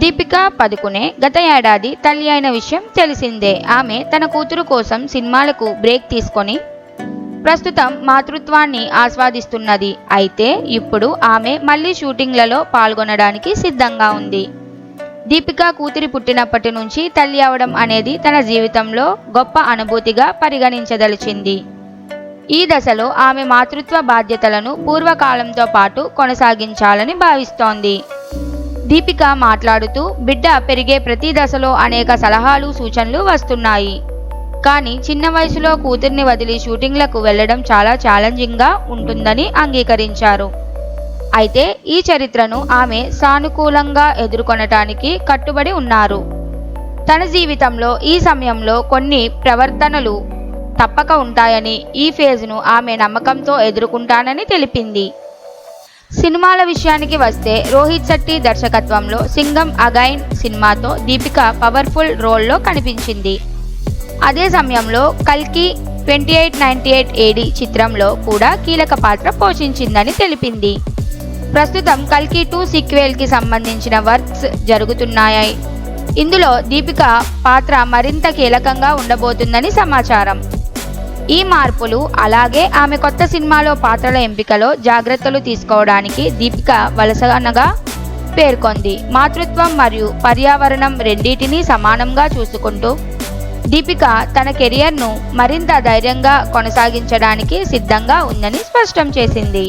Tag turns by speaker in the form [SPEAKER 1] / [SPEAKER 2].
[SPEAKER 1] దీపికా పదుకునే గత ఏడాది తల్లి అయిన విషయం తెలిసిందే. ఆమె తన కూతురు కోసం సినిమాలకు బ్రేక్ తీసుకొని ప్రస్తుతం మాతృత్వాన్ని ఆస్వాదిస్తున్నది. అయితే ఇప్పుడు ఆమె మళ్ళీ షూటింగ్లలో పాల్గొనడానికి సిద్ధంగా ఉంది. దీపికా కూతురి పుట్టినప్పటి నుంచి తల్లి అవడం అనేది తన జీవితంలో గొప్ప అనుభూతిగా పరిగణించదలిచింది. ఈ దశలో ఆమె మాతృత్వ బాధ్యతలను పూర్వకాలంతో పాటు కొనసాగించాలని భావిస్తోంది. దీపిక మాట్లాడుతూ, బిడ్డ పెరిగే ప్రతి దశలో అనేక సలహాలు, సూచనలు వస్తున్నాయి. కానీ చిన్న వయసులో కూతుర్ని వదిలి షూటింగ్లకు వెళ్లడం చాలా ఛాలెంజింగ్గా ఉంటుందని అంగీకరించారు. అయితే ఈ చరిత్రను ఆమె సానుకూలంగా ఎదుర్కొనటానికి కట్టుబడి ఉన్నారు. తన జీవితంలో ఈ సమయంలో కొన్ని ప్రవర్తనలు తప్పక ఉంటాయని, ఈ ఫేజ్ను ఆమె నమ్మకంతో ఎదుర్కొంటానని తెలిపింది. సినిమాల విషయానికి వస్తే రోహిత్ శెట్టి దర్శకత్వంలో సింగం అగైన్ సినిమాతో దీపిక పవర్ఫుల్ రోల్లో కనిపించింది. అదే సమయంలో కల్కి 2898 AD చిత్రంలో కూడా కీలక పాత్ర పోషించిందని తెలిపింది. ప్రస్తుతం కల్కి 2 సీక్వెల్కి సంబంధించిన వర్క్స్ జరుగుతున్నాయి. ఇందులో దీపిక పాత్ర మరింత కీలకంగా ఉండబోతుందని సమాచారం. ఈ మార్పులు, అలాగే ఆమె కొత్త సినిమాలో పాత్రల ఎంపికలో జాగ్రత్తలు తీసుకోవడానికి దీపిక వలసనగా పేర్కొంది. మాతృత్వం మరియు పర్యావరణం రెండింటినీ సమానంగా చూసుకుంటూ దీపిక తన కెరియర్ను మరింత ధైర్యంగా కొనసాగించడానికి సిద్ధంగా ఉందని స్పష్టం చేసింది.